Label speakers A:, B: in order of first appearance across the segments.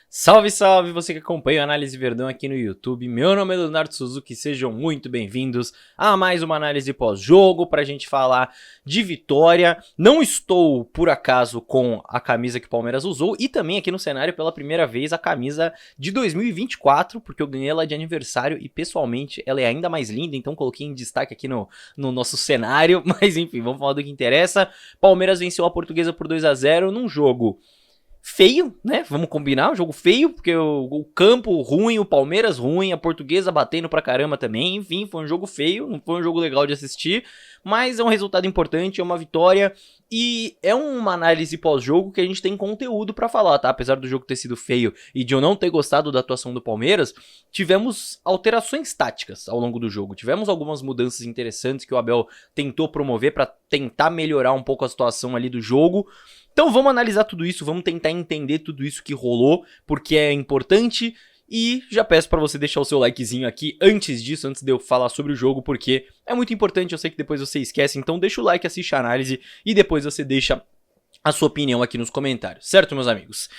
A: Salve, salve, você que acompanha o Análise Verdão aqui no YouTube. Meu nome é Leonardo Suzuki, sejam muito bem-vindos a mais uma análise pós-jogo pra gente falar de vitória. Não estou, por acaso, com a camisa que o Palmeiras usou e também aqui no cenário pela primeira vez a camisa de 2024, porque eu ganhei ela de aniversário e pessoalmente ela é ainda mais linda, então coloquei em destaque aqui no nosso cenário. Mas enfim, vamos falar do que interessa. Palmeiras venceu a Portuguesa por 2-0 num jogo feio, né? Vamos combinar, um jogo feio, porque o campo ruim, o Palmeiras ruim, a Portuguesa batendo pra caramba também, enfim, foi um jogo feio, não foi um jogo legal de assistir, mas é um resultado importante, é uma vitória e é uma análise pós-jogo que a gente tem conteúdo pra falar, tá? Apesar do jogo ter sido feio e de eu não ter gostado da atuação do Palmeiras, tivemos alterações táticas ao longo do jogo, tivemos algumas mudanças interessantes que o Abel tentou promover pra tentar melhorar um pouco a situação ali do jogo. Então vamos analisar tudo isso, vamos tentar entender tudo isso que rolou, porque é importante, e já peço pra você deixar o seu likezinho aqui antes disso, antes de eu falar sobre o jogo, porque é muito importante, eu sei que depois você esquece, então deixa o like, assiste a análise e depois você deixa a sua opinião aqui nos comentários, certo, meus amigos?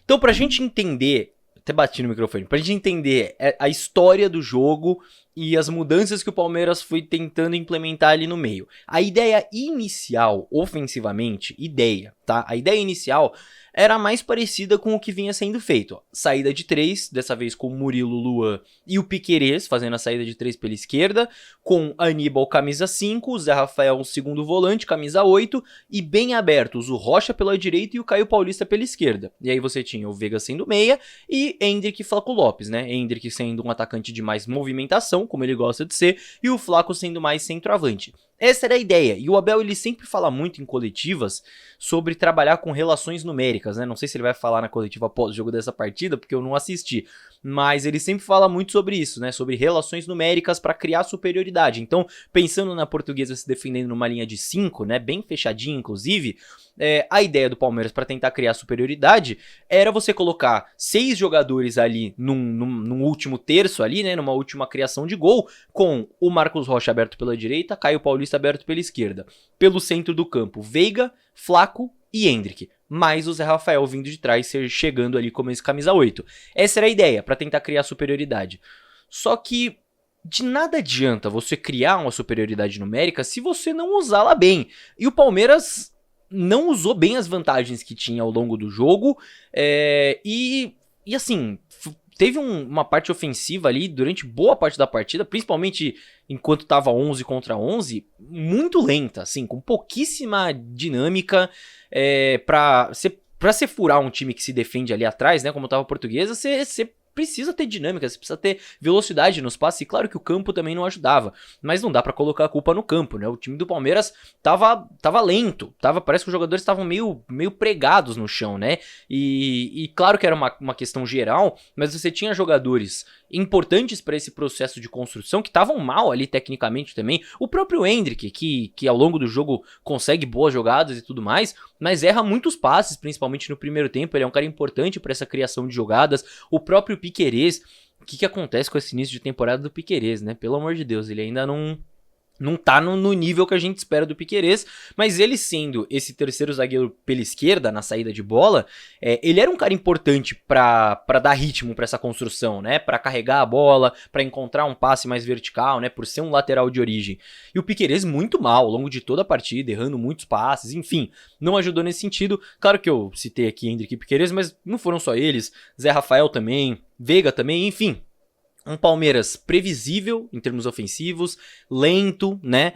A: Então pra gente entender, até bati no microfone, pra gente entender a história do jogo e as mudanças que o Palmeiras foi tentando implementar ali no meio. A ideia inicial, ofensivamente, tá? A ideia inicial era mais parecida com o que vinha sendo feito. Ó. Saída de 3, dessa vez com o Murilo, Luan e o Piquerez, fazendo a saída de 3 pela esquerda, com Aníbal, camisa 5, o Zé Rafael, segundo volante, camisa 8, e bem abertos, o Rocha pela direita e o Caio Paulista pela esquerda. E aí você tinha o Veiga sendo meia e Endrick e Flaco Lopes, né? Endrick sendo um atacante de mais movimentação, como ele gosta de ser, e o Flaco sendo mais centroavante. Essa era a ideia, e o Abel ele sempre fala muito em coletivas sobre trabalhar com relações numéricas, né? Não sei se ele vai falar na coletiva pós-jogo dessa partida, porque eu não assisti, mas ele sempre fala muito sobre isso, né? Sobre relações numéricas para criar superioridade. Então, pensando na Portuguesa se defendendo numa linha de 5, né? Bem fechadinha, inclusive, a ideia do Palmeiras para tentar criar superioridade era você colocar 6 jogadores ali num último terço ali, né? Numa última criação de gol, com o Marcos Rocha aberto pela direita, Caio Paulista aberto pela esquerda. Pelo centro do campo, Veiga, Flaco e Endrick. Mais o Zé Rafael vindo de trás, chegando ali como esse camisa 8. Essa era a ideia, para tentar criar superioridade. Só que de nada adianta você criar uma superioridade numérica se você não usá-la bem. E o Palmeiras não usou bem as vantagens que tinha ao longo do jogo. E assim, teve uma parte ofensiva ali durante boa parte da partida, principalmente enquanto estava 11 contra 11, muito lenta, assim, com pouquíssima dinâmica. Pra você furar um time que se defende ali atrás, né, como tava a Portuguesa, você precisa ter dinâmica, você precisa ter velocidade nos passes, e claro que o campo também não ajudava, mas não dá pra colocar a culpa no campo, né, o time do Palmeiras tava lento, parece que os jogadores estavam meio pregados no chão, né, e claro que era uma questão geral, mas você tinha jogadores importantes para esse processo de construção que estavam mal ali tecnicamente também, o próprio Endrick, que ao longo do jogo consegue boas jogadas e tudo mais, mas erra muitos passes, principalmente no primeiro tempo, ele é um cara importante para essa criação de jogadas, o próprio Piquerez, o que acontece com esse início de temporada do Piquerez, né? Pelo amor de Deus, ele ainda não tá no nível que a gente espera do Piquerez, mas ele sendo esse terceiro zagueiro pela esquerda, na saída de bola, ele era um cara importante pra dar ritmo pra essa construção, né, pra carregar a bola, pra encontrar um passe mais vertical, né, por ser um lateral de origem. E o Piquerez muito mal, ao longo de toda a partida, errando muitos passes, enfim, não ajudou nesse sentido. Claro que eu citei aqui Endrick e Piquerez, mas não foram só eles, Zé Rafael também, Veiga também, enfim. Um Palmeiras previsível em termos ofensivos, lento, né,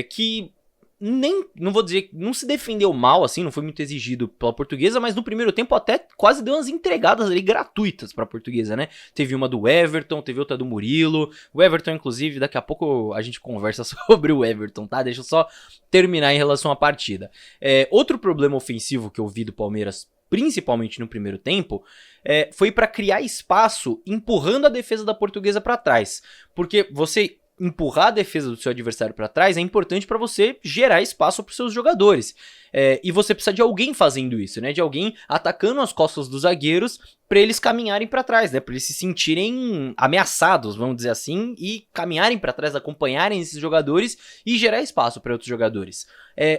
A: que não vou dizer, não se defendeu mal, assim, não foi muito exigido pela Portuguesa, mas no primeiro tempo até quase deu umas entregadas ali gratuitas pra Portuguesa, né, teve uma do Everton, teve outra do Murilo, o Everton, inclusive, daqui a pouco a gente conversa sobre o Everton, tá, deixa eu só terminar em relação à partida. Outro problema ofensivo que eu vi do Palmeiras, principalmente no primeiro tempo, foi para criar espaço empurrando a defesa da Portuguesa para trás, porque você empurrar a defesa do seu adversário para trás é importante para você gerar espaço para os seus jogadores, e você precisa de alguém fazendo isso, né? De alguém atacando as costas dos zagueiros pra eles caminharem pra trás, né? Pra eles se sentirem ameaçados, vamos dizer assim, e caminharem pra trás, acompanharem esses jogadores e gerar espaço pra outros jogadores.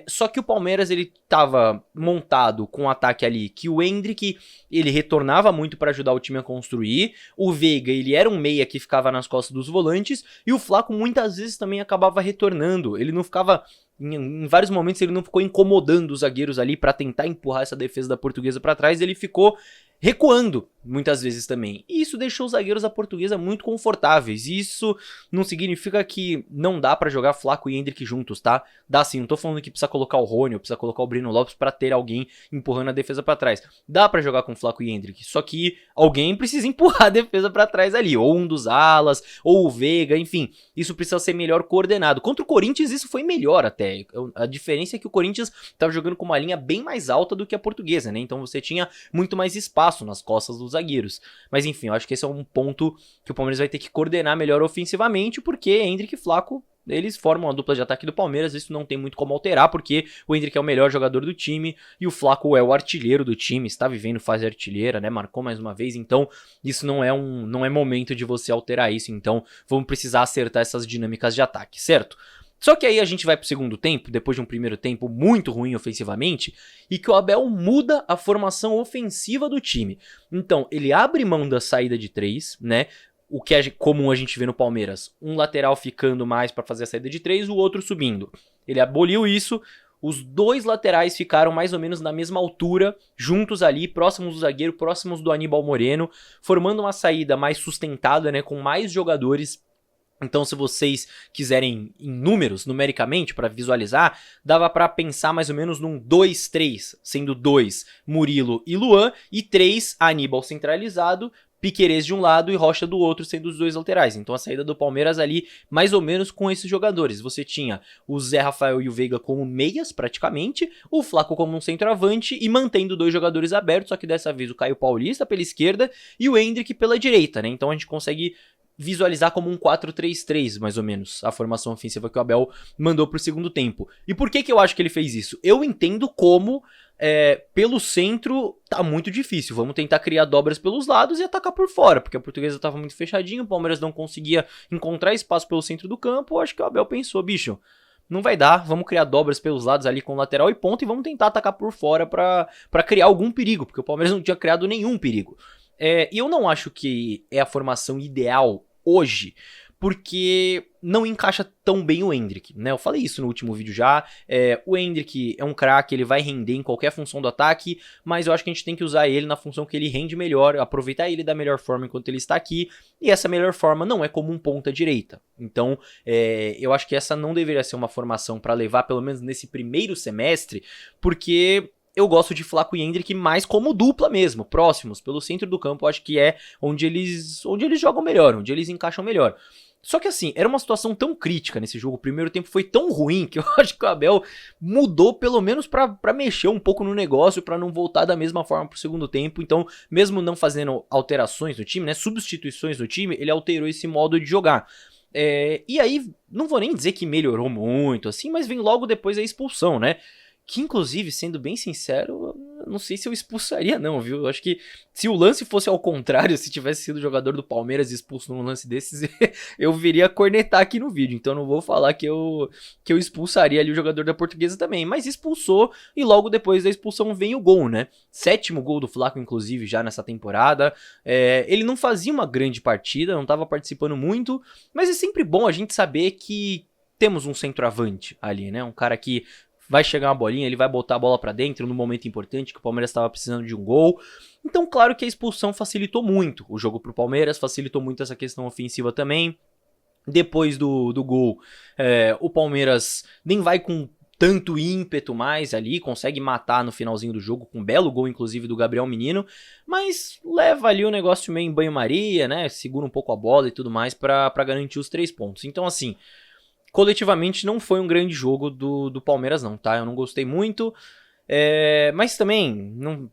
A: Só que o Palmeiras, ele tava montado com um ataque ali que o Endrick, ele retornava muito pra ajudar o time a construir, o Veiga, ele era um meia que ficava nas costas dos volantes, e o Flaco muitas vezes também acabava retornando, ele não ficava... Em vários momentos ele não ficou incomodando os zagueiros ali pra tentar empurrar essa defesa da Portuguesa pra trás, ele ficou recuando muitas vezes também. E isso deixou os zagueiros da Portuguesa muito confortáveis. E isso não significa que não dá pra jogar Flaco e Endrick juntos, tá? Dá sim, não tô falando que precisa colocar o Rony ou precisa colocar o Breno Lopes pra ter alguém empurrando a defesa pra trás. Dá pra jogar com Flaco e Endrick, só que alguém precisa empurrar a defesa pra trás ali, ou um dos alas, ou o Veiga, enfim. Isso precisa ser melhor coordenado. Contra o Corinthians isso foi melhor até. A diferença é que o Corinthians tava jogando com uma linha bem mais alta do que a Portuguesa, né? Então você tinha muito mais espaço nas costas dos zagueiros. Mas enfim, eu acho que esse é um ponto que o Palmeiras vai ter que coordenar melhor ofensivamente, porque Endrick e Flaco, eles formam a dupla de ataque do Palmeiras, isso não tem muito como alterar, porque o Endrick é o melhor jogador do time, e o Flaco é o artilheiro do time, está vivendo fase artilheira, né, marcou mais uma vez, então isso não é momento de você alterar isso, então vamos precisar acertar essas dinâmicas de ataque, certo? Só que aí a gente vai pro segundo tempo, depois de um primeiro tempo muito ruim ofensivamente, e que o Abel muda a formação ofensiva do time. Então, ele abre mão da saída de 3, né? O que é comum a gente ver no Palmeiras, um lateral ficando mais para fazer a saída de 3, o outro subindo. Ele aboliu isso, os dois laterais ficaram mais ou menos na mesma altura, juntos ali, próximos do zagueiro, próximos do Aníbal Moreno, formando uma saída mais sustentada, né, com mais jogadores. Então, se vocês quiserem em números, numericamente, para visualizar, dava para pensar mais ou menos num 2-3, sendo 2 Murilo e Luan, e 3 Aníbal centralizado, Piquerez de um lado e Rocha do outro, sendo os dois laterais. Então a saída do Palmeiras ali, mais ou menos com esses jogadores. Você tinha o Zé Rafael e o Veiga como meias, praticamente, o Flaco como um centroavante e mantendo dois jogadores abertos, só que dessa vez o Caio Paulista pela esquerda e o Endrick pela direita, né? Então a gente consegue visualizar como um 4-3-3, mais ou menos, a formação ofensiva que o Abel mandou pro segundo tempo. E por que eu acho que ele fez isso? Eu entendo como pelo centro tá muito difícil, vamos tentar criar dobras pelos lados e atacar por fora, porque a Portuguesa tava muito fechadinha, o Palmeiras não conseguia encontrar espaço pelo centro do campo. Eu acho que o Abel pensou, bicho, não vai dar, vamos criar dobras pelos lados ali com lateral e ponta e vamos tentar atacar por fora pra criar algum perigo, porque o Palmeiras não tinha criado nenhum perigo. E eu não acho que é a formação ideal hoje, porque não encaixa tão bem o Endrick, né? Eu falei isso no último vídeo já. O Endrick é um craque, ele vai render em qualquer função do ataque, mas eu acho que a gente tem que usar ele na função que ele rende melhor, aproveitar ele da melhor forma enquanto ele está aqui, e essa melhor forma não é como um ponta direita. Então, eu acho que essa não deveria ser uma formação para levar, pelo menos nesse primeiro semestre, porque eu gosto de Flaco e Endrick mais como dupla mesmo, próximos, pelo centro do campo. Eu acho que é onde eles jogam melhor, onde eles encaixam melhor. Só que assim, era uma situação tão crítica nesse jogo, o primeiro tempo foi tão ruim que eu acho que o Abel mudou pelo menos pra mexer um pouco no negócio, pra não voltar da mesma forma pro segundo tempo. Então, mesmo não fazendo alterações no time, né, substituições no time, ele alterou esse modo de jogar. E aí, não vou nem dizer que melhorou muito, assim, mas vem logo depois a expulsão, né? Que inclusive, sendo bem sincero, não sei se eu expulsaria não, viu? Eu acho que se o lance fosse ao contrário, se tivesse sido o jogador do Palmeiras expulso num lance desses, eu viria cornetar aqui no vídeo. Então não vou falar que eu expulsaria ali o jogador da Portuguesa também. Mas expulsou e logo depois da expulsão vem o gol, né? 7º gol do Flaco, inclusive, já nessa temporada. Ele não fazia uma grande partida, não estava participando muito, mas é sempre bom a gente saber que temos um centroavante ali, né? Um cara que vai chegar uma bolinha, ele vai botar a bola pra dentro no momento importante que o Palmeiras estava precisando de um gol. Então, claro que a expulsão facilitou muito o jogo pro Palmeiras, facilitou muito essa questão ofensiva também. Depois do gol, o Palmeiras nem vai com tanto ímpeto mais ali, consegue matar no finalzinho do jogo, com um belo gol inclusive do Gabriel Menino, mas leva ali o negócio meio em banho-maria, né, segura um pouco a bola e tudo mais pra garantir os 3 pontos. Então assim, coletivamente não foi um grande jogo do Palmeiras não, tá? Eu não gostei muito, mas também não,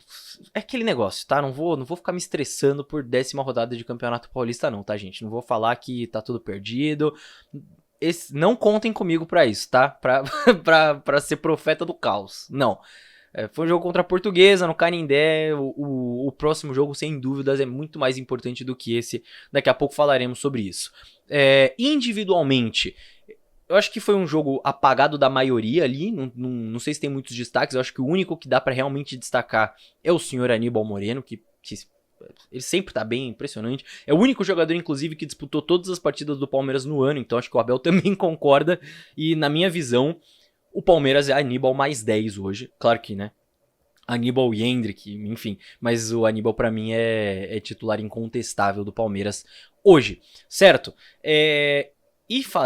A: é aquele negócio, tá? Não vou ficar me estressando por 10ª rodada de Campeonato Paulista não, tá, gente? Não vou falar que tá tudo perdido. Não contem comigo pra isso, tá? Pra ser profeta do caos, não. Foi um jogo contra a Portuguesa, no Canindé. O próximo jogo, sem dúvidas, é muito mais importante do que esse. Daqui a pouco falaremos sobre isso. Individualmente, eu acho que foi um jogo apagado da maioria ali. Não sei se tem muitos destaques. Eu acho que o único que dá pra realmente destacar é o senhor Aníbal Moreno, que ele sempre tá bem, impressionante. É o único jogador, inclusive, que disputou todas as partidas do Palmeiras no ano. Então acho que o Abel também concorda. E na minha visão, o Palmeiras é Aníbal mais 10 hoje. Claro que, né? Aníbal e Hendrick, enfim. Mas o Aníbal, pra mim, é titular incontestável do Palmeiras hoje. Certo?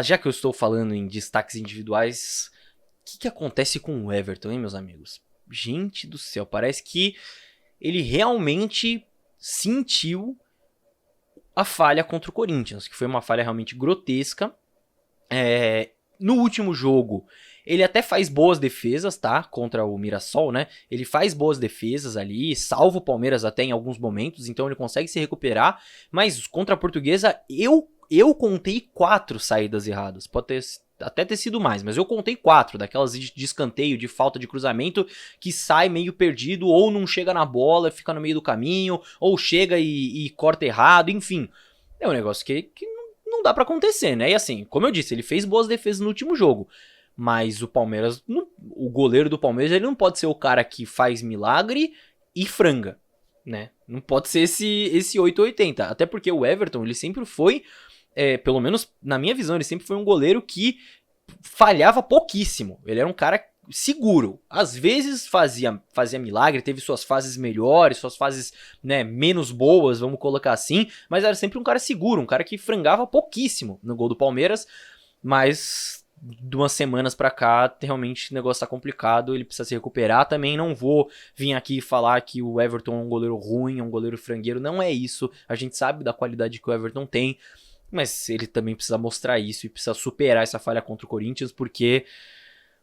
A: Já que eu estou falando em destaques individuais, o que acontece com o Everton, hein, meus amigos? Gente do céu, parece que ele realmente sentiu a falha contra o Corinthians, que foi uma falha realmente grotesca. No último jogo, ele até faz boas defesas, tá? Contra o Mirassol, né? Ele faz boas defesas ali, salva o Palmeiras até em alguns momentos, então ele consegue se recuperar. Mas contra a Portuguesa, eu contei 4 saídas erradas. Pode até ter sido mais, mas eu contei 4, daquelas de escanteio, de falta de cruzamento, que sai meio perdido, ou não chega na bola, fica no meio do caminho, ou chega e corta errado, enfim. É um negócio que não dá pra acontecer, né? E assim, como eu disse, ele fez boas defesas no último jogo, mas o Palmeiras, o goleiro do Palmeiras, ele não pode ser o cara que faz milagre e franga, né? Não pode ser esse 880, até porque o Everton, ele sempre foi, pelo menos na minha visão, ele sempre foi um goleiro que falhava pouquíssimo. Ele era um cara seguro. Às vezes fazia milagre, teve suas fases melhores, suas fases, né, menos boas, vamos colocar assim, mas era sempre um cara seguro, um cara que frangava pouquíssimo no gol do Palmeiras, mas de umas semanas pra cá, realmente o negócio tá complicado, ele precisa se recuperar. Também não vou vir aqui falar que o Everton é um goleiro ruim, é um goleiro frangueiro, não é isso. A gente sabe da qualidade que o Everton tem, mas ele também precisa mostrar isso e precisa superar essa falha contra o Corinthians, porque,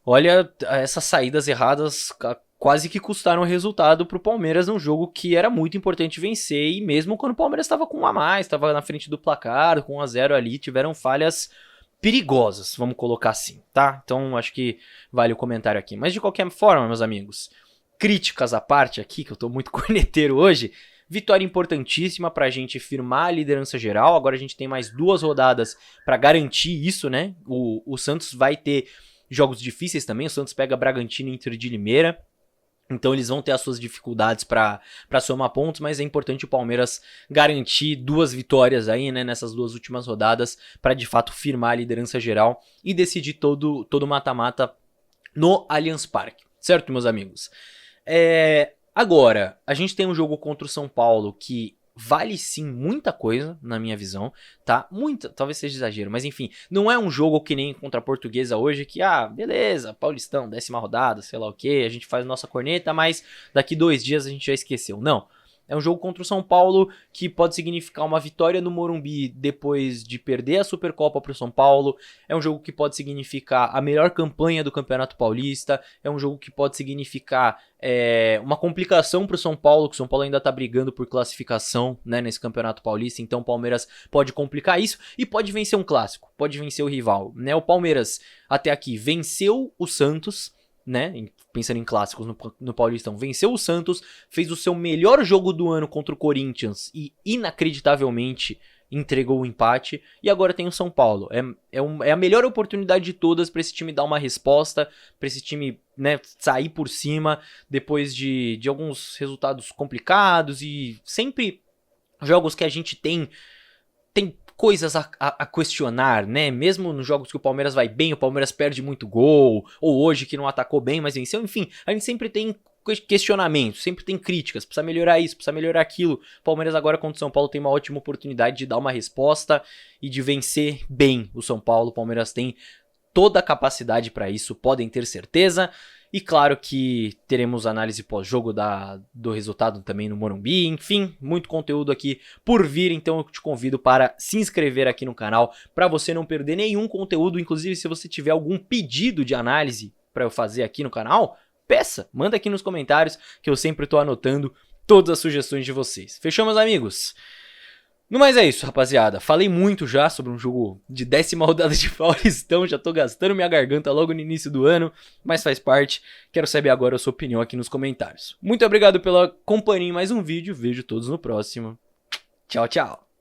A: olha, essas saídas erradas quase que custaram o resultado pro Palmeiras num jogo que era muito importante vencer, e mesmo quando o Palmeiras estava com 1 a mais, estava na frente do placar, com 1 a 0 ali, tiveram falhas perigosas, vamos colocar assim, tá? Então acho que vale o comentário aqui. Mas de qualquer forma, meus amigos, críticas à parte aqui, que eu tô muito corneteiro hoje, vitória importantíssima pra gente firmar a liderança geral. Agora a gente tem mais 2 rodadas pra garantir isso, né? O Santos vai ter jogos difíceis também. O Santos pega Bragantino e Inter de Limeira. Então eles vão ter as suas dificuldades pra somar pontos, mas é importante o Palmeiras garantir 2 vitórias aí, né, nessas 2 últimas rodadas, pra de fato firmar a liderança geral e decidir todo o mata-mata no Allianz Parque. Certo, meus amigos? Agora, a gente tem um jogo contra o São Paulo que vale sim muita coisa, na minha visão, tá? Muita, talvez seja exagero, mas enfim, não é um jogo que nem contra a Portuguesa hoje, que, beleza, Paulistão, 10ª rodada, sei lá o que, a gente faz nossa corneta, mas daqui 2 dias a gente já esqueceu. Não. É um jogo contra o São Paulo que pode significar uma vitória no Morumbi depois de perder a Supercopa para o São Paulo. É um jogo que pode significar a melhor campanha do Campeonato Paulista. É um jogo que pode significar uma complicação para o São Paulo, que o São Paulo ainda está brigando por classificação, né, nesse Campeonato Paulista. Então o Palmeiras pode complicar isso e pode vencer um clássico, pode vencer o rival, né? O Palmeiras até aqui venceu o Santos, né, pensando em clássicos no Paulistão, venceu o Santos, fez o seu melhor jogo do ano contra o Corinthians e inacreditavelmente entregou o empate, e agora tem o São Paulo. É a melhor oportunidade de todas para esse time dar uma resposta, para esse time, né, sair por cima depois de alguns resultados complicados, e sempre jogos que a gente tem coisas a questionar, né? Mesmo nos jogos que o Palmeiras vai bem, o Palmeiras perde muito gol, ou hoje que não atacou bem, mas venceu, enfim, a gente sempre tem questionamentos, sempre tem críticas, precisa melhorar isso, precisa melhorar aquilo. O Palmeiras agora contra o São Paulo tem uma ótima oportunidade de dar uma resposta e de vencer bem o São Paulo. O Palmeiras tem toda a capacidade para isso, podem ter certeza. E claro que teremos análise pós-jogo do resultado também no Morumbi. Enfim, muito conteúdo aqui por vir, então eu te convido para se inscrever aqui no canal para você não perder nenhum conteúdo. Inclusive, se você tiver algum pedido de análise para eu fazer aqui no canal, peça, manda aqui nos comentários que eu sempre estou anotando todas as sugestões de vocês. Fechou, meus amigos? No mais é isso, rapaziada. Falei muito já sobre um jogo de 10ª rodada de Paulistão. Já tô gastando minha garganta logo no início do ano, mas faz parte. Quero saber agora a sua opinião aqui nos comentários. Muito obrigado pela companhia em mais um vídeo. Vejo todos no próximo. Tchau, tchau.